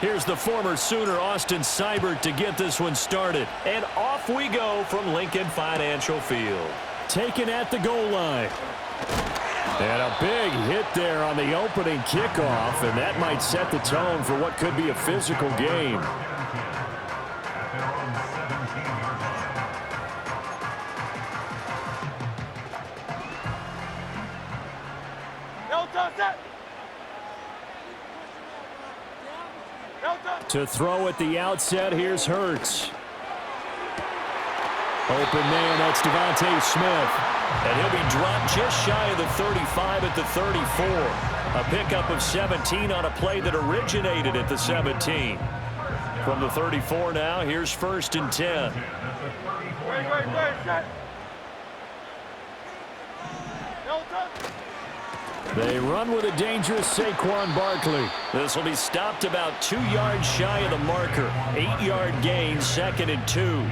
Here's the former Sooner, Austin Seibert, to get this one started. And off we go from Lincoln Financial Field. Taken at the goal line. And a big hit there on the opening kickoff, and that might set the tone for what could be a physical game. To throw at the outset, here's Hurts. Open man, that's Devontae Smith. And he'll be dropped just shy of the 35 at the 34. A pickup of 17 on a play that originated at the 17. From the 34 now, here's 1st and 10. They run with a dangerous Saquon Barkley. This will be stopped about 2 yards shy of the marker. 8-yard gain, 2nd and 2.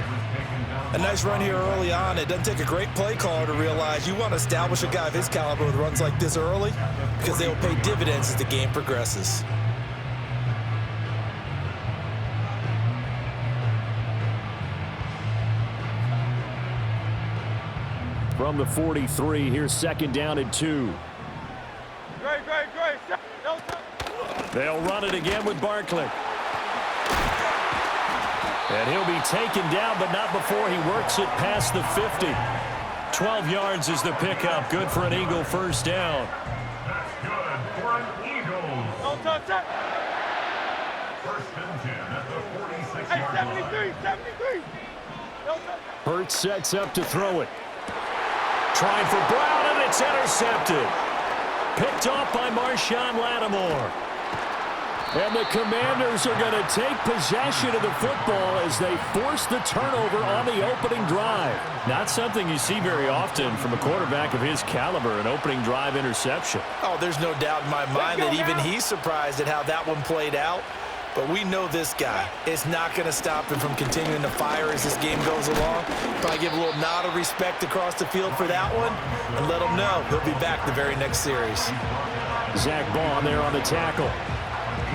A nice run here early on. It doesn't take a great play caller to realize you want to establish a guy of his caliber with runs like this early because they will pay dividends as the game progresses. From the 43, here's 2nd down and 2. They'll run it again with Barkley. And he'll be taken down, but not before he works it past the 50. 12 yards is the pickup. Good for an Eagle 1st down. That's good for an Eagle. Don't touch it. 1st and 10 at the 46-yard Hey, 73, line. 73. Don't touch it. Hurts sets up to throw it. Trying for Brown, and it's intercepted. Picked off by Marshawn Lattimore. And the Commanders are going to take possession of the football as they force the turnover on the opening drive. Not something you see very often from a quarterback of his caliber, an opening drive interception. Oh, there's no doubt in my mind that even he's surprised at how that one played out. But we know this guy. It's not going to stop him from continuing to fire as this game goes along. Probably give a little nod of respect across the field for that one and let him know he'll be back the very next series. Zach Baun there on the tackle.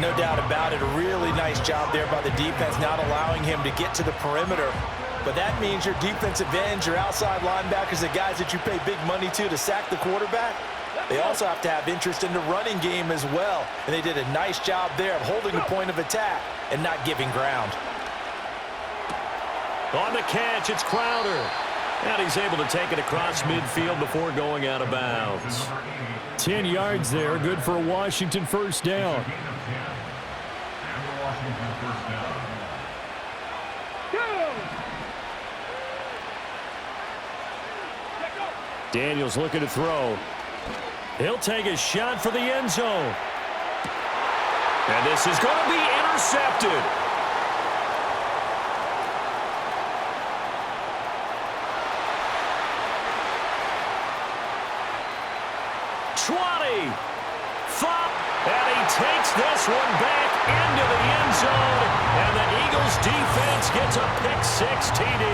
No doubt about it. A really nice job there by the defense, not allowing him to get to the perimeter. But that means your defensive ends, your outside linebackers, the guys that you pay big money to sack the quarterback, they also have to have interest in the running game as well. And they did a nice job there of holding the point of attack and not giving ground. On the catch, it's Crowder. And he's able to take it across midfield before going out of bounds. 10 yards there, good for a Washington 1st down. Daniels looking to throw. He'll take a shot for the end zone. And this is going to be intercepted. And he takes this one back into the end zone. And the Eagles defense gets a pick-6 TD.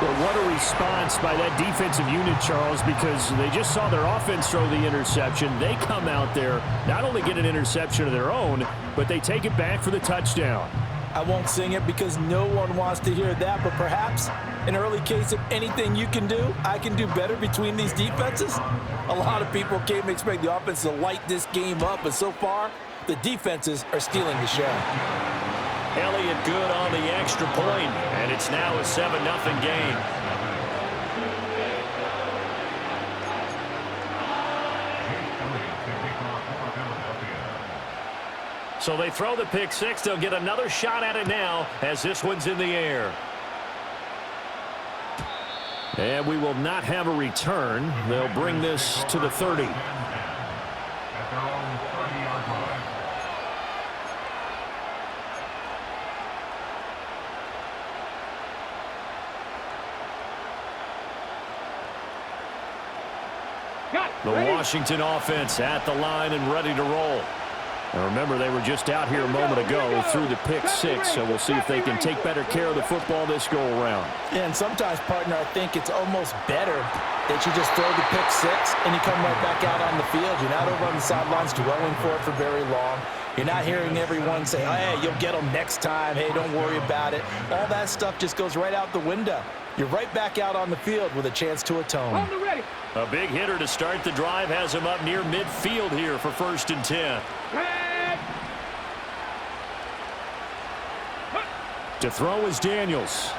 Well, what a response by that defensive unit, Charles, because they just saw their offense throw the interception. They come out there, not only get an interception of their own, but they take it back for the touchdown. I won't sing it because no one wants to hear that, but perhaps an early case of anything you can do, I can do better between these defenses. A lot of people came to expect the offense to light this game up, but so far, the defenses are stealing the show. Elliott good on the extra point, and it's now a 7-0 game. So they throw the pick-6. They'll get another shot at it now as this one's in the air. And we will not have a return. They'll bring this to the 30. At their own 30-yard line. The Washington offense at the line and ready to roll. And remember, they were just out here a moment ago through the pick six, so we'll see if they can take better care of the football this go-around. Yeah, and sometimes, partner, I think it's almost better that you just throw the pick six and you come right back out on the field. You're not over on the sidelines dwelling for it for very long. You're not hearing everyone say, oh, hey, you'll get them next time. Hey, don't worry about it. All that stuff just goes right out the window. You're right back out on the field with a chance to atone. A big hitter to start the drive has him up near midfield here for 1st and 10. To throw is Daniels.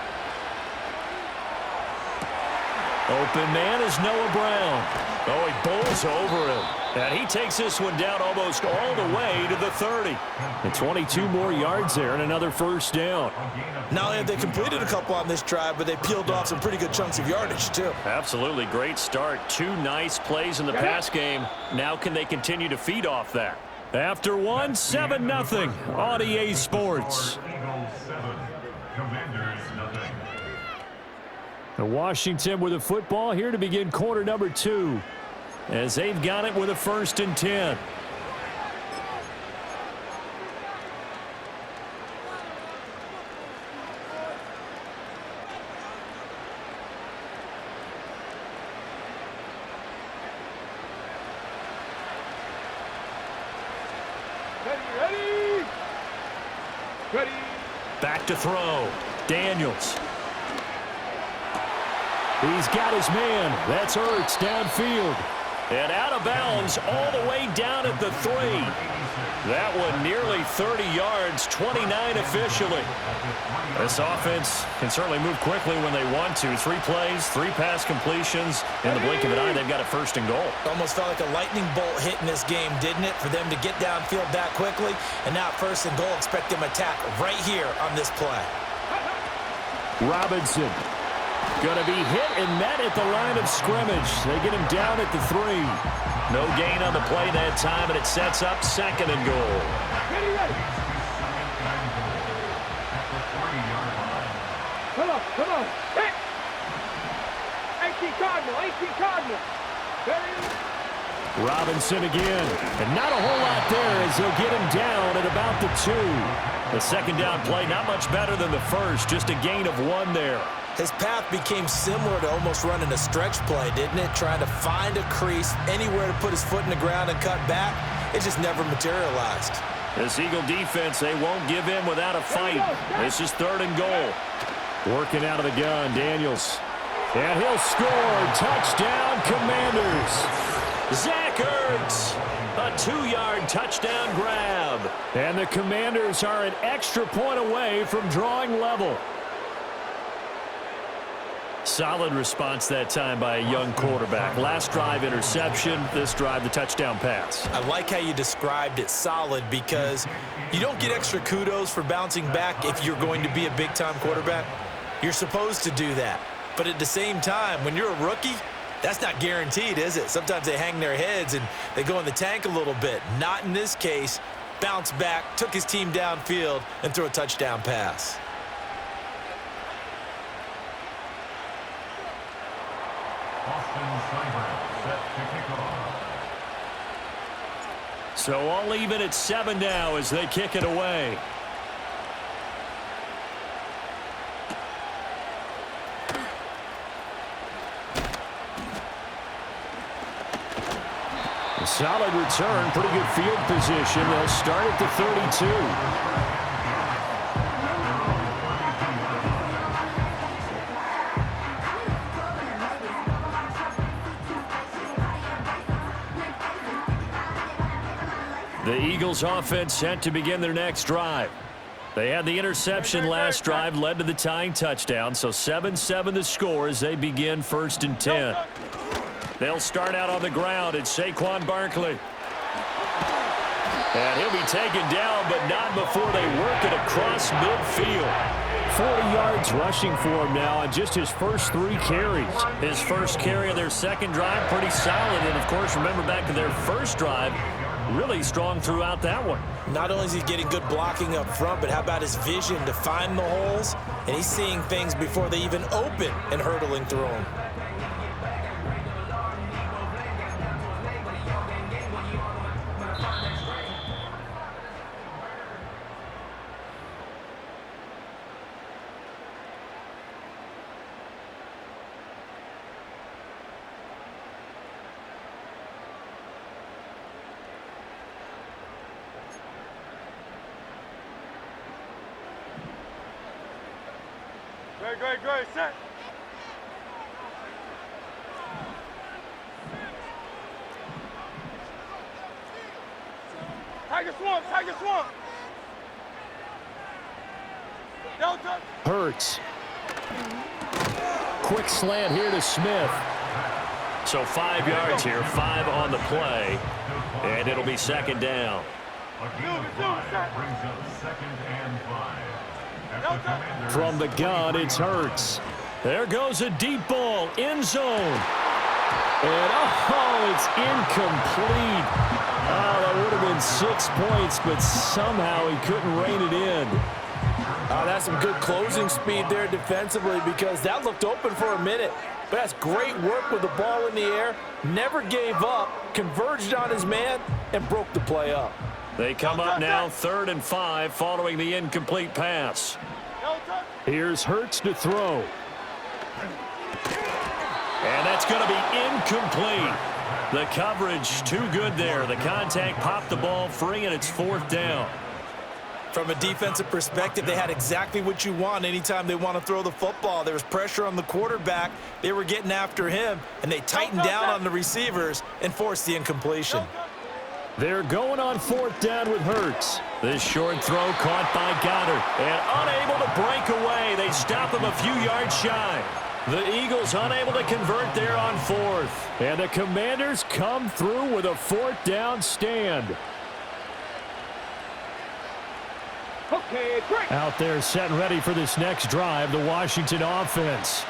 Open man is Noah Brown. Oh, he bowls over him. And he takes this one down almost all the way to the 30. And 22 more yards there and another 1st down. Not only have they completed a couple on this drive, but they peeled off some pretty good chunks of yardage, too. Absolutely great start. 2 nice plays in the pass game. Now can they continue to feed off that? After one, 7-0 on EA Sports. Eagles 7, Commanders nothing. And Washington with a football here to begin quarter number 2. As they've got it with a 1st and 10. Ready. Back to throw. Daniels. He's got his man. That's Ertz downfield. And out of bounds all the way down at the 3. That one nearly 30 yards, 29 officially. This offense can certainly move quickly when they want to. 3 plays, 3 pass completions. In the blink of an eye, they've got a 1st and goal. Almost felt like a lightning bolt hit in this game, didn't it? For them to get downfield that quickly. And now 1st and goal, expect them to attack right here on this play. Robinson. Going to be hit and met at the line of scrimmage. They get him down at the 3. No gain on the play that time, and it sets up 2nd and goal. Ready. Come on. Hey. 18 Cardinal. Ready. Robinson again. And not a whole lot there as they'll get him down at about the 2. The 2nd down play, not much better than the 1st. Just a gain of 1 there. His path became similar to almost running a stretch play, didn't it? Trying to find a crease, anywhere to put his foot in the ground and cut back. It just never materialized. This Eagle defense, they won't give in without a fight. This is 3rd and goal. Working out of the gun, Daniels. And he'll score. Touchdown, Commanders. Zach Ertz. A 2-yard touchdown grab. And the Commanders are an extra point away from drawing level. Solid response that time by a young quarterback. Last drive, interception. This drive, the touchdown pass. I like how you described it, solid, because you don't get extra kudos for bouncing back if you're going to be a big-time quarterback. You're supposed to do that. But at the same time, when you're a rookie, that's not guaranteed, is it? Sometimes they hang their heads and they go in the tank a little bit. Not in this case. Bounced back, took his team downfield, and threw a touchdown pass. Austin Seibert set to kick off. So all even at 7 now as they kick it away. A solid return, pretty good field position. They'll start at the 32. The Eagles offense set to begin their next drive. They had the interception last drive, led to the tying touchdown, so 7-7 the score as they begin 1st and 10. They'll start out on the ground at Saquon Barkley. And he'll be taken down, but not before they work it across midfield. 40 yards rushing for him now on just his first 3 carries. His first carry of their 2nd drive, pretty solid. And, of course, remember back to their first drive, really strong throughout that one. Not only is he getting good blocking up front, but how about his vision to find the holes? And he's seeing things before they even open and hurtling through them. Great, set. Tiger swamp. Hurts. Quick slant here to Smith. So 5 yards here, 5 on the play, and it'll be second down. From the gun, it's Hurts. There goes a deep ball, end zone. And it's incomplete. Oh, that would have been 6 points, but somehow he couldn't rein it in. That's some good closing speed there defensively because that looked open for a minute. But that's great work with the ball in the air. Never gave up, converged on his man, and broke the play up. They come up now 3rd and 5 following the incomplete pass. Here's Hurts to throw. And that's going to be incomplete. The coverage too good there. The contact popped the ball free, and it's 4th down. From a defensive perspective, they had exactly what you want anytime they want to throw the football. There was pressure on the quarterback. They were getting after him, and they tightened down on the receivers and forced the incompletion. They're going on 4th down with Hurts. This short throw caught by Goddard, and unable to break away. They stop him a few yards shy. The Eagles unable to convert there on 4th. And the Commanders come through with a 4th down stand. Okay, break. Out there set and ready for this next drive, the Washington offense.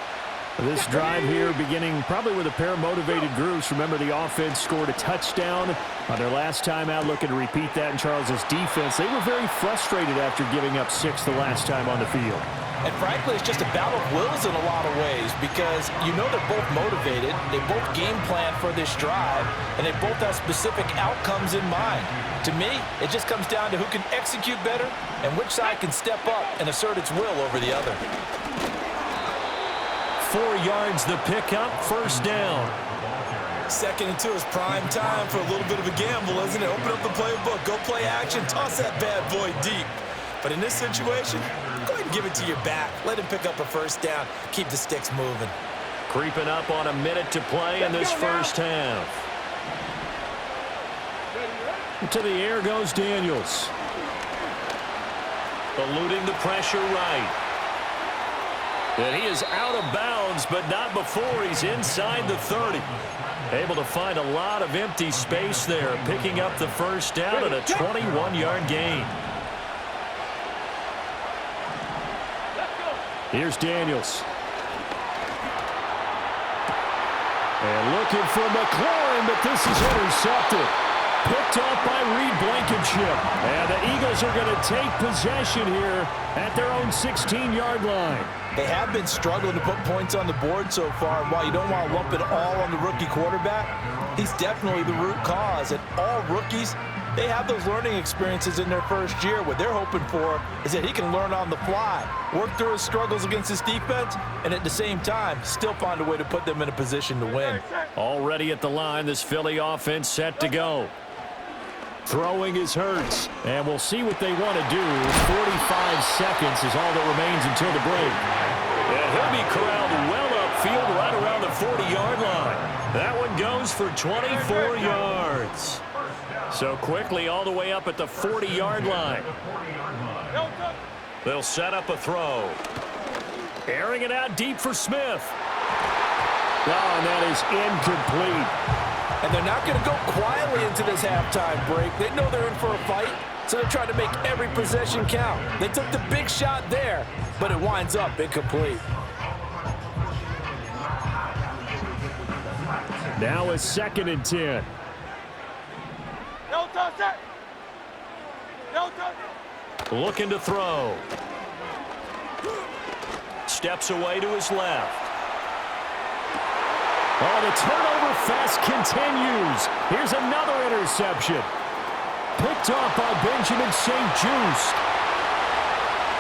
This drive here beginning probably with a pair of motivated groups. Remember, the offense scored a touchdown on their last time out, looking to repeat that in Charles's defense. They were very frustrated after giving up 6 the last time on the field. And frankly, it's just a battle of wills in a lot of ways because you know they're both motivated, they both game plan for this drive, and they both have specific outcomes in mind. To me, it just comes down to who can execute better and which side can step up and assert its will over the other. 4 yards the pickup, 1st down. 2nd and 2 is prime time for a little bit of a gamble, isn't it? Open up the playbook, go play action, toss that bad boy deep. But in this situation, go ahead and give it to your back. Let him pick up a 1st down. Keep the sticks moving. Creeping up on a minute to play in this first half. To the air goes Daniels. Eluding the pressure right. And he is out of bounds, but not before he's inside the 30. Able to find a lot of empty space there, picking up the 1st down and a 21-yard gain. Here's Daniels. And looking for McLaurin, but this is intercepted. Picked off by Reed Blankenship. And the Eagles are going to take possession here at their own 16-yard line. They have been struggling to put points on the board so far, and while you don't want to lump it all on the rookie quarterback, he's definitely the root cause. And all rookies, they have those learning experiences in their first year. What they're hoping for is that he can learn on the fly, work through his struggles against his defense, and at the same time, still find a way to put them in a position to win. Already at the line, this Philly offense set to go. Throwing is Hurts, and we'll see what they want to do. 45 seconds is all that remains until the break. And he'll be corralled well upfield right around the 40-yard line. That one goes for 24 yards. So quickly all the way up at the 40-yard line. They'll set up a throw. Airing it out deep for Smith. Oh, and that is incomplete. And they're not going to go quietly into this halftime break. They know they're in for a fight, so they're trying to make every possession count. They took the big shot there, but it winds up incomplete. Now a 2nd and 10. No touch that. No touch. Looking to throw. Steps away to his left. Oh, the turnover fest continues. Here's another interception. Picked off by Benjamin St-Juste.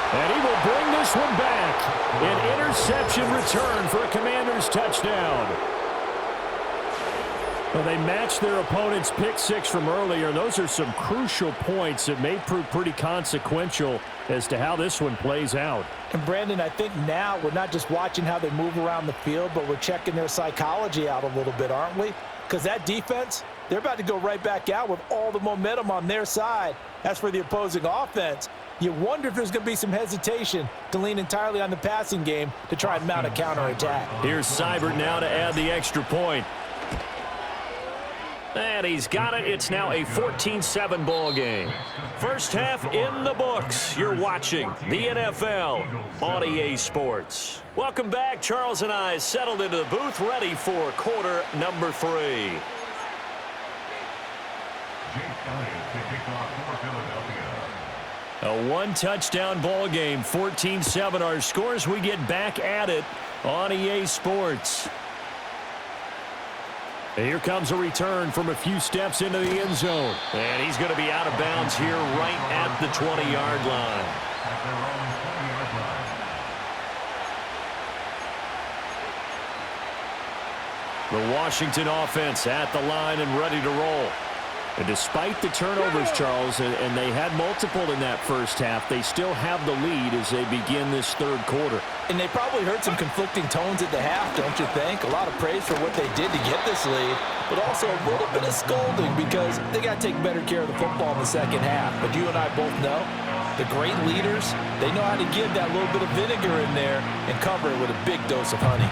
And he will bring this one back. An interception return for a Commanders touchdown. Well, they matched their opponent's pick six from earlier. Those are some crucial points that may prove pretty consequential as to how this one plays out. And Brandon, I think now we're not just watching how they move around the field, but we're checking their psychology out a little bit, aren't we? Because that defense, they're about to go right back out with all the momentum on their side. As for the opposing offense, you wonder if there's going to be some hesitation to lean entirely on the passing game to try and mount a counterattack. Here's Seibert now to add the extra point. And he's got it. It's now a 14-7 ball game. First half in the books. You're watching the NFL on EA Sports. Welcome back. Charles and I settled into the booth, ready for quarter number 3. Jake Elliott to kick off for Philadelphia. A one-touchdown ball game, 14-7 our scores. We get back at it on EA Sports. Here comes a return from a few steps into the end zone. And he's going to be out of bounds here right at the 20-yard line. At their own 20-yard line. The Washington offense at the line and ready to roll. And despite the turnovers, Charles, and they had multiple in that first half, they still have the lead as they begin this third quarter. And they probably heard some conflicting tones at the half, don't you think? A lot of praise for what they did to get this lead, but also a little bit of scolding because they got to take better care of the football in the second half. But you and I both know the great leaders, they know how to give that little bit of vinegar in there and cover it with a big dose of honey.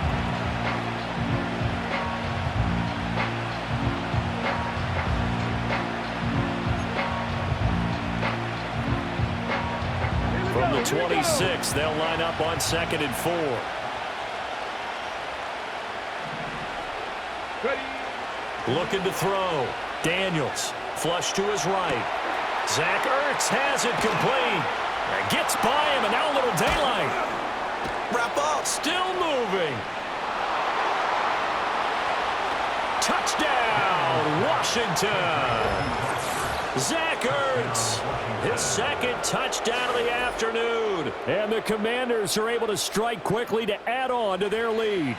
From the 26, they'll line up on 2nd and 4. Looking to throw. Daniels, flush to his right. Zach Ertz has it complete. Gets by him, and now a little daylight. Wrap up. Still moving. Touchdown, Washington. Zach Ertz, his second touchdown of the afternoon. And the Commanders are able to strike quickly to add on to their lead.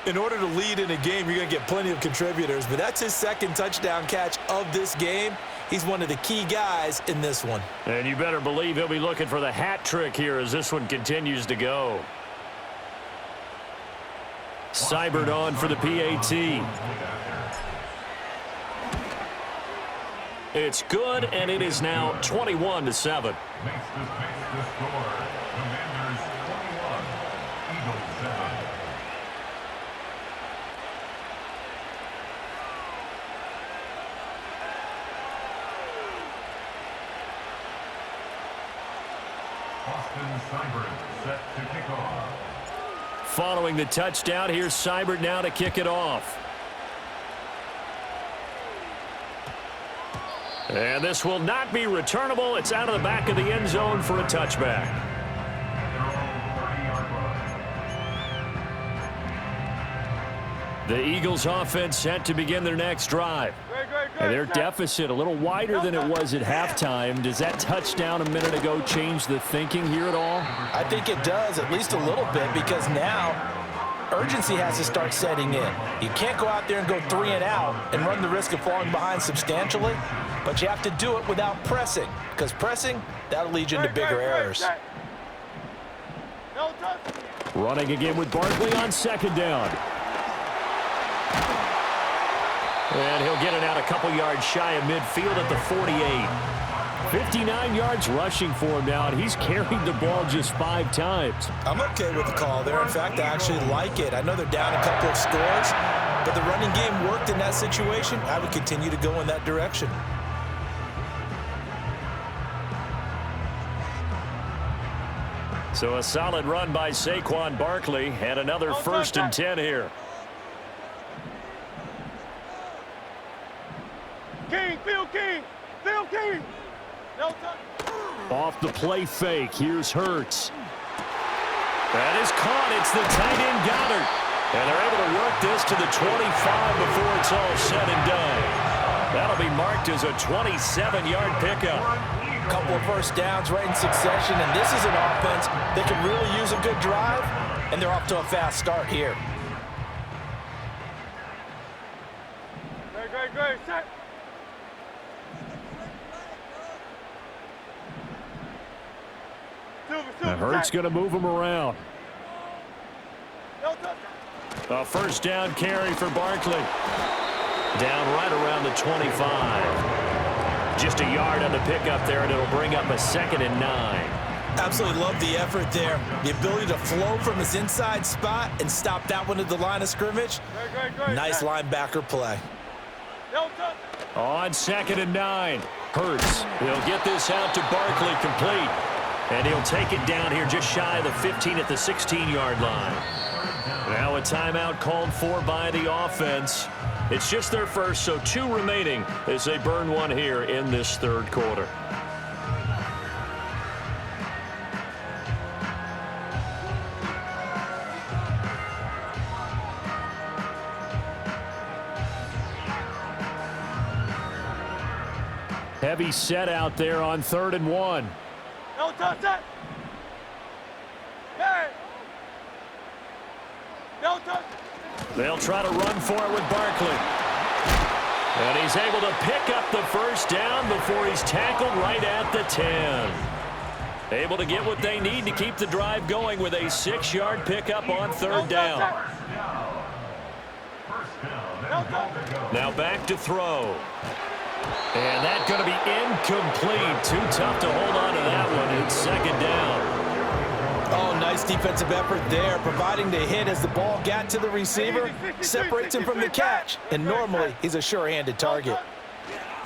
In order to lead in a game, you're going to get plenty of contributors, but that's his second touchdown catch of this game. He's one of the key guys in this one. And you better believe he'll be looking for the hat trick here as this one continues to go. Seibert on for the PAT. It's good, and it is now 21-7. Makes the score. Commanders 21, Eagles 7. Austin Seibert set to kick off. Following the touchdown, here's Seibert now to kick it off. And this will not be returnable. It's out of the back of the end zone for a touchback. The Eagles offense set to begin their next drive. And their deficit a little wider than it was at halftime. Does that touchdown a minute ago change the thinking here at all? I think it does, at least a little bit, because now urgency has to start setting in. You can't go out there and go 3 and out and run the risk of falling behind substantially, but you have to do it without pressing, because pressing, that'll lead you into bigger errors. Running again with Barkley on 2nd down. And he'll get it out a couple yards shy of midfield at the 48. 59 yards rushing for him now, and he's carried the ball just 5 times. I'm okay with the call there. In fact, I actually like it. I know they're down a couple of scores, but the running game worked in that situation. I would continue to go in that direction. So a solid run by Saquon Barkley, and another 1st and 10 here. King, Phil King, Phil King. No touch. Off the play fake, here's Hurts. That is caught. It's the tight end Goddard. And they're able to work this to the 25 before it's all said and done. That'll be marked as a 27-yard pickup. Couple of first downs right in succession, and this is an offense that can really use a good drive, and they're off to a fast start here. Now Hurts going to move him around. No touch. A first down carry for Barkley. Down right around the 25. Just a yard on the pickup there, and it'll bring up a 2nd and 9. Absolutely love the effort there. The ability to flow from his inside spot and stop that one at the line of scrimmage. Great. Nice linebacker play. No touch. On 2nd and 9. Hurts. He'll get this out to Barkley complete. And he'll take it down here just shy of the 15 at the 16-yard line. Now a timeout called for by the offense. It's just their first, so 2 remaining as they burn one here in this 3rd quarter. Heavy set out there on 3rd and 1. No touch that. Hey. No touch. They'll try to run for it with Barkley. And he's able to pick up the first down before he's tackled right at the 10. Able to get what they need to keep the drive going with a 6-yard pickup on 3rd down. Now back to throw. And that's going to be incomplete. Too tough to hold on to that one. It's 2nd down. Oh, nice defensive effort there, providing the hit as the ball got to the receiver, separates him from the catch, and normally he's a sure-handed target.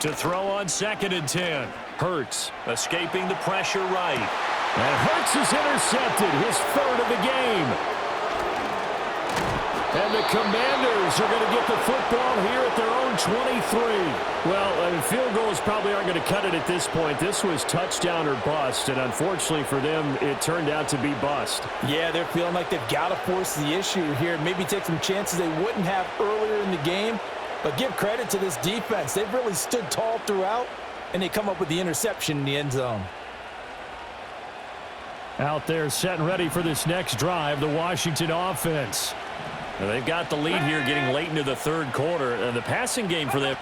To throw on 2nd and 10. Hurts escaping the pressure right. And Hurts is intercepted, his 3rd of the game. And the Commanders are going to get the football here at their own 23. Well, I mean, field goals probably aren't going to cut it at this point. This was touchdown or bust, and unfortunately for them, it turned out to be bust. Yeah, they're feeling like they've got to force the issue here, maybe take some chances they wouldn't have earlier in the game. But give credit to this defense. They've really stood tall throughout, and they come up with the interception in the end zone. Out there set and ready for this next drive, the Washington offense. Now they've got the lead here getting late into the 3rd quarter. The passing game for them